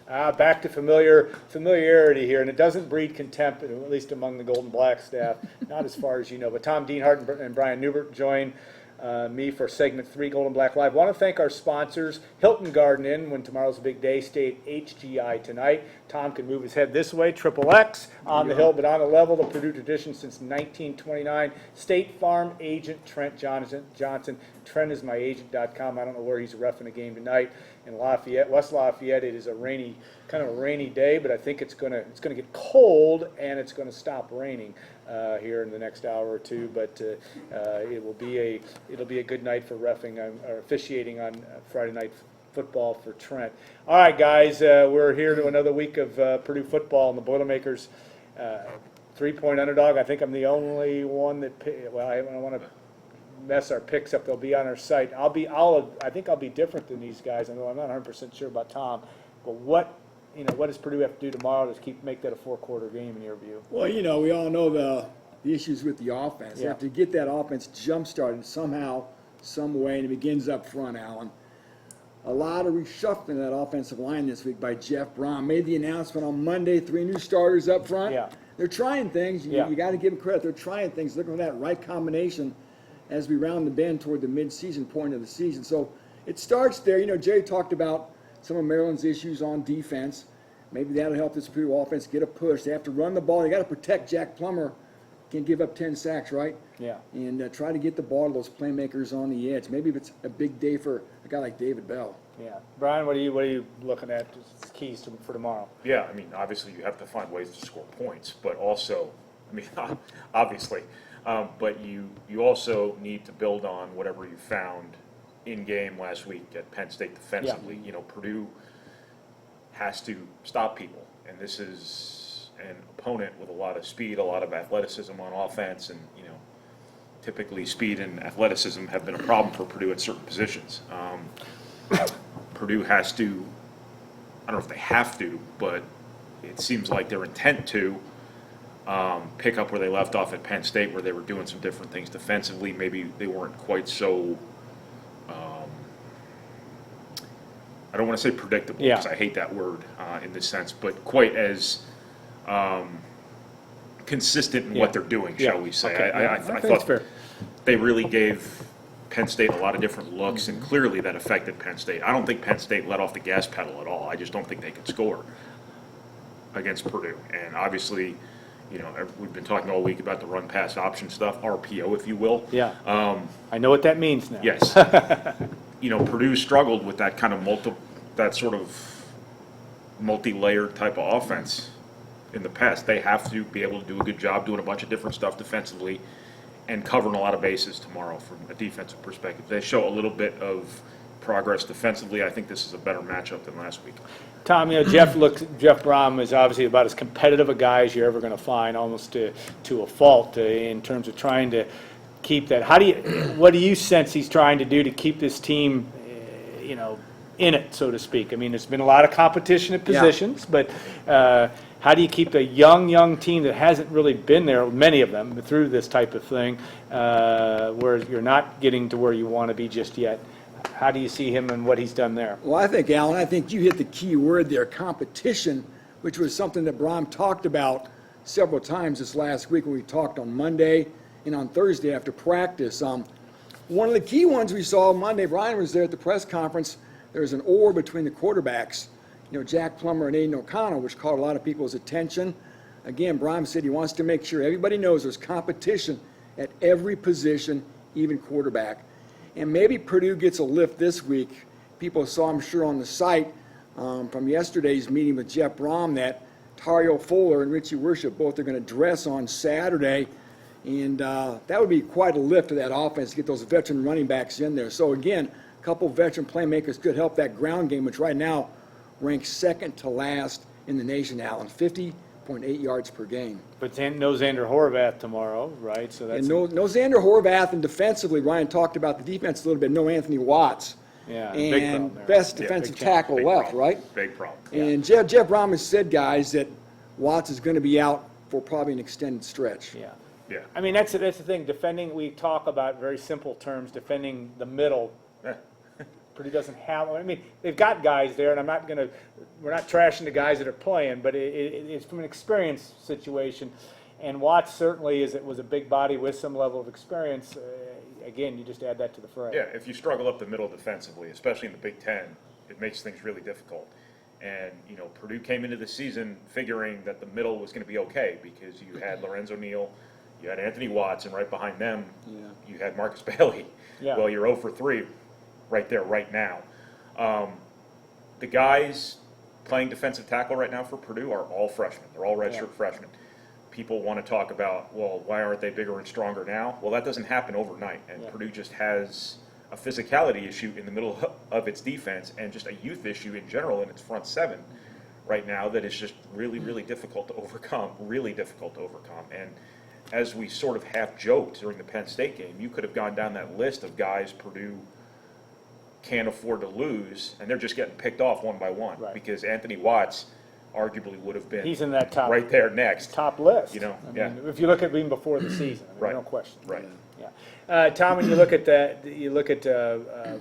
Back to familiarity here, and it doesn't breed contempt, at least among the Golden Black staff, not as far as you know. But Tom Dienhart and Brian Neubert join me for segment 3, Golden Black Live. Want to thank our sponsors, Hilton Garden Inn, when tomorrow's a big day, stay at HGI tonight. Tom can move his head this way, Triple X, on the hill, but on the level, the Purdue tradition since 1929. State Farm agent Trent Johnson. Trent is my agent.com. I don't know where he's reffing a game tonight. In Lafayette, West Lafayette, it is kind of a rainy day, but I think it's gonna get cold and it's gonna stop raining here in the next hour or two. But it'll be a good night for reffing or officiating on Friday night football for Trent. All right, guys, we're here to another week of Purdue football, and the Boilermakers 3-point underdog. I think I'm the only one that. Well, I don't want to mess our picks up. They'll be on our site. I think I'll be different than these guys. I know I'm not 100% sure about Tom, but what does Purdue have to do tomorrow to make that a 4-quarter game in your view? Well, we all know the issues with the offense. They have to get that offense jump-started somehow, some way, and it begins up front, Alan. A lot of reshuffling of that offensive line this week by Jeff Brom. Made the announcement on Monday, 3 new starters up front. Yeah. They're trying things. You got to give them credit. They're trying things. Looking for that right combination as we round the bend toward the mid-season point of the season. So it starts there. Jerry talked about some of Maryland's issues on defense. Maybe that'll help this Purdue offense get a push. They have to run the ball. They got to protect Jack Plummer. Can't give up 10 sacks, right? Yeah. And try to get the ball to those playmakers on the edge. Maybe if it's a big day for a guy like David Bell. Yeah. Brian, what are you looking at as keys for tomorrow? Yeah, obviously you have to find ways to score points, but also, obviously, but you also need to build on whatever you found in game last week at Penn State defensively. Yeah. Purdue has to stop people, and this is an opponent with a lot of speed, a lot of athleticism on offense, and typically speed and athleticism have been a problem for Purdue at certain positions. Purdue has to, I don't know if they have to, but it seems like their intent to pick up where they left off at Penn State, where they were doing some different things defensively. Maybe they weren't quite so, I don't want to say predictable, because I hate that word in this sense, but quite as consistent in what they're doing, shall we say. Okay. I thought they really gave Penn State a lot of different looks, and clearly that affected Penn State. I don't think Penn State let off the gas pedal at all. I just don't think they could score against Purdue. And obviously, we've been talking all week about the run-pass option stuff, RPO, if you will. Yeah. I know what that means now. Yes. Purdue struggled with that kind of that sort of multi-layered type of offense in the past. They have to be able to do a good job doing a bunch of different stuff defensively and covering a lot of bases tomorrow from a defensive perspective. They show a little bit of progress defensively. I think this is a better matchup than last week. Tom, Jeff Brom is obviously about as competitive a guy as you're ever going to find, almost to a fault in terms of trying to keep that. What do you sense he's trying to do to keep this team, in it, so to speak? There's been a lot of competition at positions, but how do you keep the young team that hasn't really been there, many of them, through this type of thing, where you're not getting to where you want to be just yet? How do you see him and what he's done there? Well, I think, Alan, you hit the key word there, competition, which was something that Brom talked about several times this last week when we talked on Monday and on Thursday after practice. One of the key ones we saw Monday, Brian was there at the press conference, there was an oar between the quarterbacks, Jack Plummer and Aiden O'Connell, which caught a lot of people's attention. Again, Brom said he wants to make sure everybody knows there's competition at every position, even quarterback. And maybe Purdue gets a lift this week. People saw, I'm sure, on the site from yesterday's meeting with Jeff Brom that Tario Fuller and Richie Worship both are going to dress on Saturday. And that would be quite a lift to that offense to get those veteran running backs in there. So, again, a couple veteran playmakers could help that ground game, which right now ranks second to last in the nation, Alan, 50.8 yards per game. But no Xander Horvath tomorrow, right? So that's and no Xander Horvath, and defensively, Ryan talked about the defense a little bit. No Anthony Watts. Yeah, and big problem there. best defensive tackle left, problem. Right? Big problem. And Jeff Brom has said, guys, that Watts is going to be out for probably an extended stretch. Yeah. Yeah. That's the thing. Defending, we talk about very simple terms, defending the middle. Purdue doesn't have, I mean, they've got guys there, and we're not trashing the guys that are playing, but it's from an experience situation. And Watts certainly was a big body with some level of experience. Again, you just add that to the fray. Yeah, if you struggle up the middle defensively, especially in the Big Ten, it makes things really difficult. And, Purdue came into the season figuring that the middle was going to be okay because you had Lorenzo Neal, you had Anthony Watts, and right behind them, you had Marcus Bailey. Yeah. Well, you're 0 for 3 right there, right now. The guys playing defensive tackle right now for Purdue are all freshmen. They're all redshirt freshmen. People want to talk about, well, why aren't they bigger and stronger now? Well, that doesn't happen overnight, and Purdue just has a physicality issue in the middle of its defense and just a youth issue in general in its front seven right now that is just really, really difficult to overcome, And as we sort of half joked during the Penn State game, you could have gone down that list of guys Purdue can't afford to lose, and they're just getting picked off one by one because Anthony Watts arguably would have been He's in that top right there next. top list. I mean, if you look at even before the season, no question. Right. Yeah. Tom, when you look at that, you look at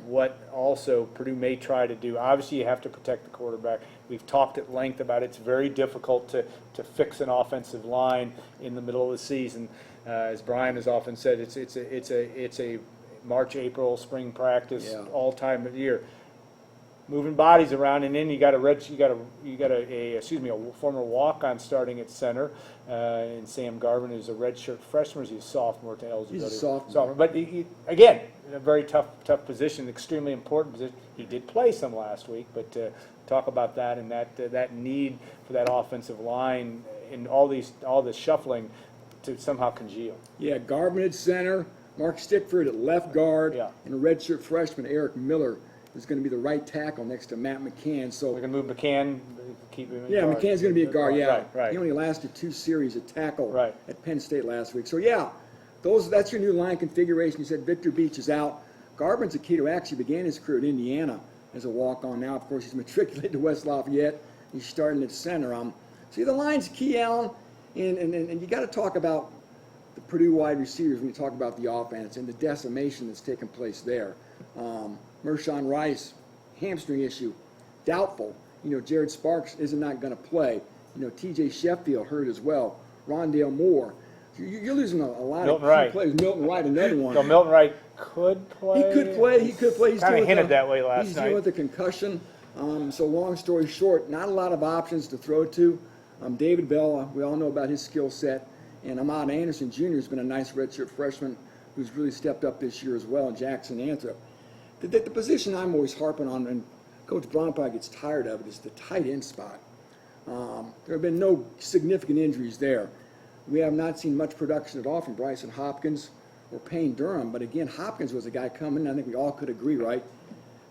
what also Purdue may try to do. Obviously, you have to protect the quarterback. We've talked at length about it's very difficult to fix an offensive line in the middle of the season. As Brian has often said, it's a March, April, spring practice all time of year. Moving bodies around, and then you got a former walk-on starting at center, and Sam Garvin, who's a redshirt freshman, he's a sophomore to eligibility. He's a sophomore. But again, a very tough position, extremely important position. He did play some last week, but talk about that and that need for that offensive line and all this shuffling to somehow congeal. Yeah, Garvin at center, Mark Stickford at left guard, and a redshirt freshman, Eric Miller, is going to be the right tackle next to Matt McCann. So we're going to move McCann, keep him in yeah, guard. McCann's going to be a guard. Yeah, right. He only lasted 2 series at tackle Right. at Penn State last week. So yeah, that's your new line configuration. You said Victor Beach is out. Garvin's a kid who actually began his career at Indiana as a walk-on. Now, of course, he's matriculated to West Lafayette. He's starting at center. See, the line's key, Alan, and you got to talk about the Purdue wide receivers when you talk about the offense and the decimation that's taken place there. Mershawn Rice, hamstring issue, doubtful. Jared Sparks is not going to play. T.J. Sheffield hurt as well. Rondale Moore. You're losing a lot Milton of Wright. key players. Milton Wright, another one. So Milton Wright could play. He could play. He's kind of dealing hinted with that way last He's night. dealing with a concussion. So long story short, not a lot of options to throw to. David Bell, we all know about his skill set. And Ahmad Anderson Jr. has been a nice redshirt freshman who's really stepped up this year as well, and Jackson Anthrop. The position I'm always harping on, and Coach Braun probably gets tired of it, is the tight end spot. There have been no significant injuries there. We have not seen much production at all from Bryson Hopkins or Payne Durham, but again, Hopkins was a guy coming, I think we all could agree, right?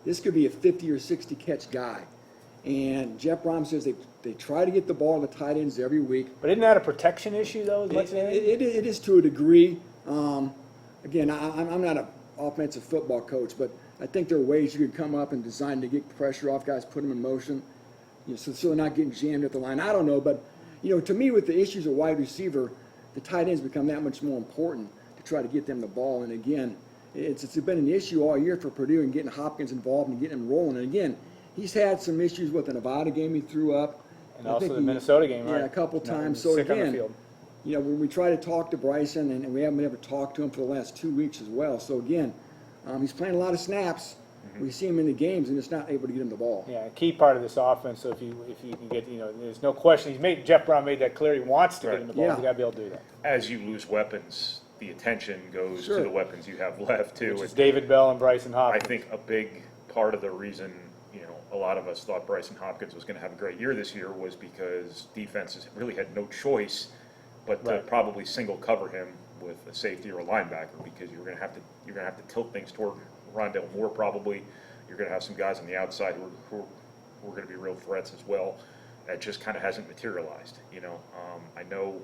This could be a 50 or 60 catch guy. And Jeff Brom says they try to get the ball to the tight ends every week. But isn't that a protection issue, though, as much as anything? It is to a degree. Again, I'm not an offensive football coach, but I think there are ways you could come up and design to get pressure off guys, put them in motion, so they're not getting jammed at the line. I don't know, but to me, with the issues of wide receiver, the tight ends become that much more important to try to get them the ball. And again, it's been an issue all year for Purdue and getting Hopkins involved and getting him rolling. And again, he's had some issues with the Nevada game he threw up. And also the Minnesota game, right? Yeah, a couple times. He's So sick on the again, field. when we try to talk to Bryson, and we haven't been able to talk to him for the last 2 weeks as well. So again, he's playing a lot of snaps. We see him in the games, and it's not able to get him the ball. Yeah, a key part of this offense. So if you can get, there's no question. Jeff Brown made that clear. He wants to get him the ball. Yeah. You got to be able to do that. As you lose weapons, the attention goes Sure. to the weapons you have left too. Which is David Bell and Bryson I Hopkins. think a big part of the reason, a lot of us thought Bryson Hopkins was going to have a great year this year was because defenses really had no choice but to Right. probably single cover him with a safety or a linebacker because you're going to have to tilt things toward Rondale Moore probably. You're going to have some guys on the outside who are going to be real threats as well. That just kind of hasn't materialized. I know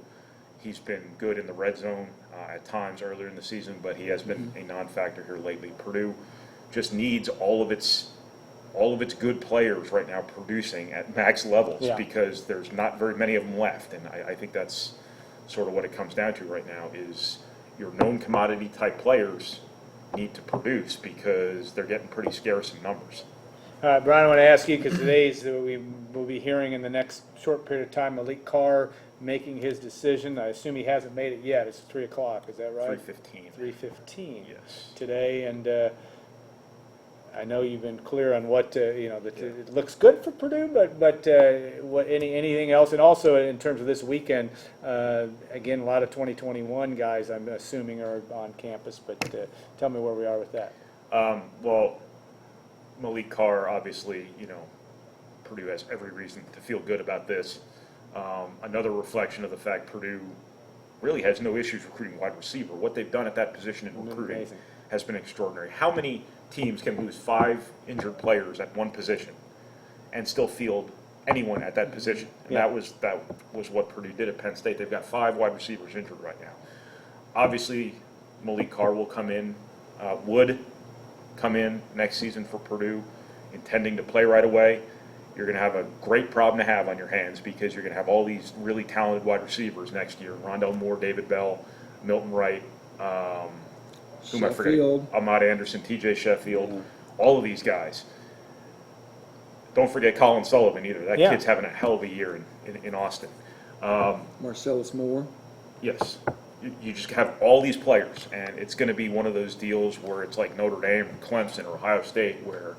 he's been good in the red zone at times earlier in the season, but he has been a non-factor here lately. Purdue just needs all of its good players right now producing at max levels because there's not very many of them left, and I think that's sort of what it comes down to right now is your known commodity type players need to produce because they're getting pretty scarce in numbers. All right, Brian, I want to ask you, because today's, we will be hearing in the next short period of time, Malik Carr making his decision. I assume he hasn't made it yet. It's 3 o'clock, is that right? 3:15. 3:15. Yes. Today, and I know you've been clear on what, that it looks good for Purdue, but anything else? And also in terms of this weekend, again, a lot of 2021 guys, I'm assuming, are on campus, but tell me where we are with that. Well, Malik Carr, obviously, Purdue has every reason to feel good about this. Another reflection of the fact Purdue really has no issues recruiting wide receiver. What they've done at that position in recruiting Amazing. has been extraordinary. How many teams can lose 5 injured players at one position and still field anyone at that position? And Yeah. that was what Purdue did at Penn State. They've got 5 wide receivers injured right now. Obviously, Malik Carr will come in, would come in next season for Purdue, intending to play right away. You're going to have a great problem to have on your hands because you're going to have all these really talented wide receivers next year. Rondell Moore, David Bell, Milton Wright, who am I forgetting? Sheffield. Ahmad Anderson, TJ Sheffield, all of these guys. Don't forget Colin Sullivan either. That Yeah. kid's having a hell of a year in Austin. Marcellus Moore. Yes. You just have all these players, and it's going to be one of those deals where it's like Notre Dame, Clemson, or Ohio State, where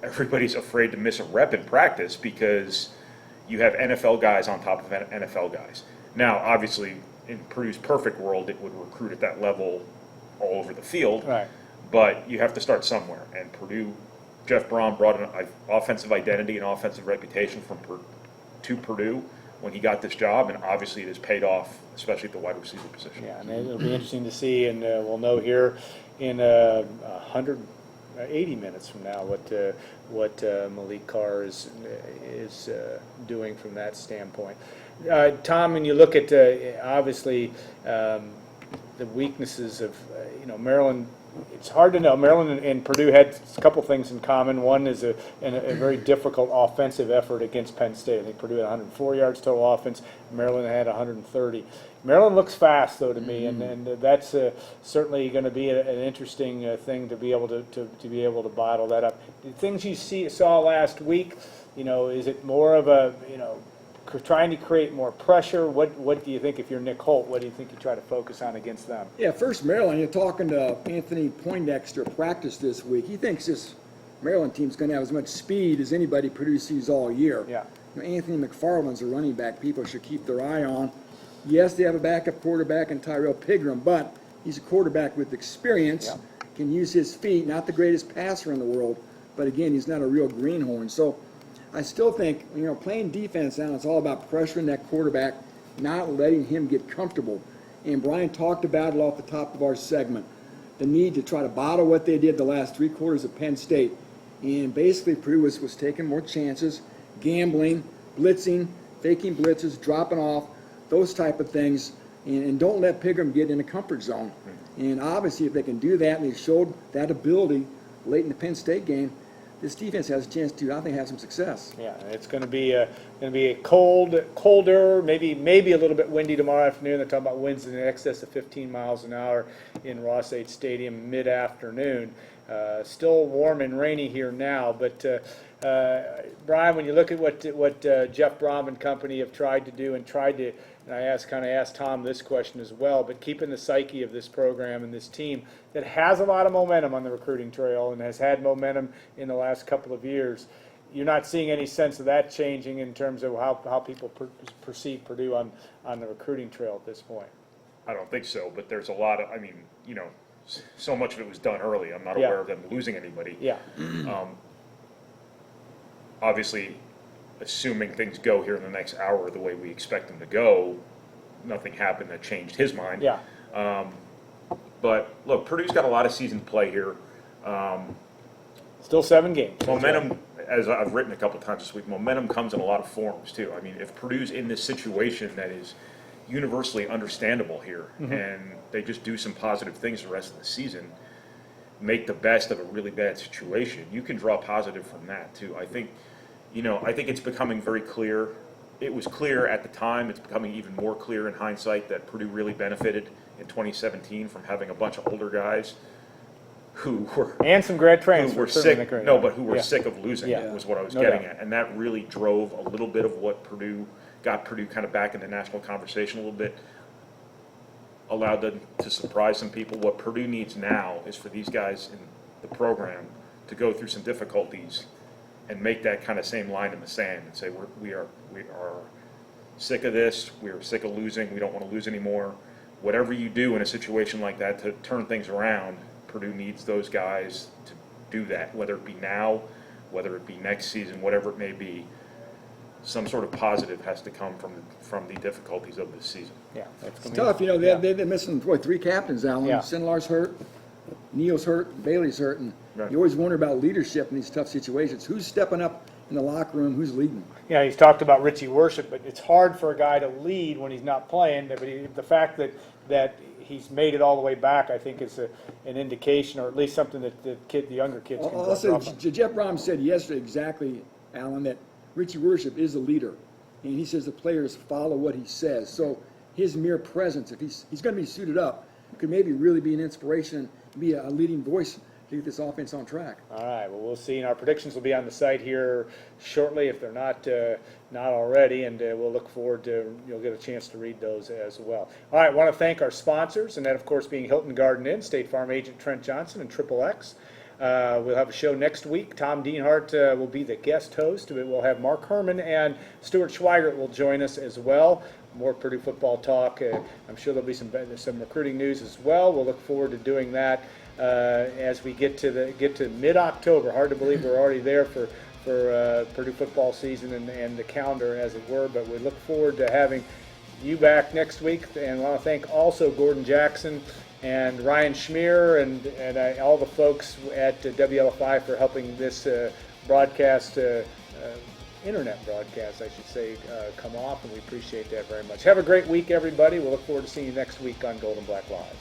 everybody's afraid to miss a rep in practice because you have NFL guys on top of NFL guys. Now, obviously, in Purdue's perfect world, it would recruit at that level all over the field, Right. but you have to start somewhere. And Purdue, Jeff Brom brought an offensive identity and offensive reputation to Purdue when he got this job, and obviously it has paid off, especially at the wide receiver position. Yeah, and it'll be interesting to see, and we'll know here in 180 minutes from now what Malik Carr is doing from that standpoint. Tom, when you look at obviously the weaknesses of Maryland, it's hard to know. Maryland and Purdue had a couple things in common. One is a very difficult offensive effort against Penn State. I think Purdue had 104 yards total offense. Maryland had 130. Maryland looks fast, though, to me, and that's certainly going to be an interesting thing to be able to bottle that up. The things you saw last week, is it more of a trying to create more pressure? What do you think, if you're Nick Holt, what do you think you try to focus on against them? Yeah, first Maryland, you're talking to Anthony Poindexter at practice this week. He thinks this Maryland team's going to have as much speed as anybody Purdue sees all year. Yeah. Anthony McFarland's a running back people should keep their eye on. Yes, they have a backup quarterback in Tyrell Pigram, but he's a quarterback with experience, Yeah. can use his feet, not the greatest passer in the world, but again, he's not a real greenhorn. So I still think, playing defense now, it's all about pressuring that quarterback, not letting him get comfortable. And Brian talked about it off the top of our segment, the need to try to bottle what they did the last 3 quarters of Penn State. And basically, Purdue was taking more chances, gambling, blitzing, faking blitzes, dropping off, those type of things. And don't let Pigram get in a comfort zone. And obviously, if they can do that, and they showed that ability late in the Penn State game, this defense has a chance to, I think, have some success. Yeah, it's going to be a colder, maybe a little bit windy tomorrow afternoon. They're talking about winds in excess of 15 miles an hour in Ross-Ade Stadium mid-afternoon. Still warm and rainy here now, but Brian, when you look at what Jeff Brom and company have tried to do and I asked Tom this question as well, but keeping the psyche of this program and this team that has a lot of momentum on the recruiting trail and has had momentum in the last couple of years, you're not seeing any sense of that changing in terms of how people perceive Purdue on the recruiting trail at this point? I don't think so, but there's a lot of, so much of it was done early. I'm not Yeah. aware of them losing anybody. Yeah, Obviously, assuming things go here in the next hour the way we expect them to go, nothing happened that changed his mind. yeah, But look, Purdue's got a lot of season to play here. still 7 games. Momentum, as I've written a couple of times this week, momentum comes in a lot of forms too. If Purdue's in this situation that is universally understandable here, and they just do some positive things the rest of the season, make the best of a really bad situation, you can draw positive from that too. I think it's becoming very clear. It was clear at the time. It's becoming even more clear in hindsight that Purdue really benefited in 2017 from having a bunch of older guys who were And some grad who transfers. were certainly in the sick, current no, year. but who were Yeah. sick of losing, Yeah. was what I was No getting doubt. at. And that really drove a little bit of what got Purdue kind of back in the national conversation a little bit, allowed them to surprise some people. What Purdue needs now is for these guys in the program to go through some difficulties and make that kind of same line in the sand and say, we are sick of this, we are sick of losing, we don't want to lose anymore. Whatever you do in a situation like that to turn things around, Purdue needs those guys to do that, whether it be now, whether it be next season, whatever it may be. Some sort of positive has to come from the difficulties of this season. Yeah, that's It's gonna tough, you know, yeah. they're missing, three captains, Alan. Yeah. Sinlar's hurt, Neal's hurt, Bailey's hurt, and Right. you always wonder about leadership in these tough situations. Who's stepping up in the locker room? Who's leading? Yeah, he's talked about Richie Worship, but it's hard for a guy to lead when he's not playing. But the fact that he's made it all the way back, I think, is an indication, or at least something that the younger kids can Also, draw from. Jeff Brom said yesterday exactly, Alan, that Richie Worship is a leader. And he says the players follow what he says. So his mere presence, if he's going to be suited up, could maybe really be an inspiration and be a leading voice to get this offense on track. All right, well, we'll see. And our predictions will be on the site here shortly if they're not already, and we'll look forward to, you'll get a chance to read those as well. All right, I want to thank our sponsors, and that, of course, being Hilton Garden Inn, State Farm agent Trent Johnson, and Triple X. We'll have a show next week. Tom Dienhart will be the guest host. We'll have Mark Herman and Stuart Schweigert will join us as well. More Purdue football talk. I'm sure there'll be some recruiting news as well. We'll look forward to doing that as we get to mid-October. Hard to believe we're already there for Purdue football season and the calendar, as it were. But we look forward to having you back next week. And I want to thank also Gordon Jackson and Ryan Schmier and all the folks at WLFI for helping this broadcast, internet broadcast, I should say, come off, and we appreciate that very much. Have a great week, everybody. We'll look forward to seeing you next week on Gold and Black Live.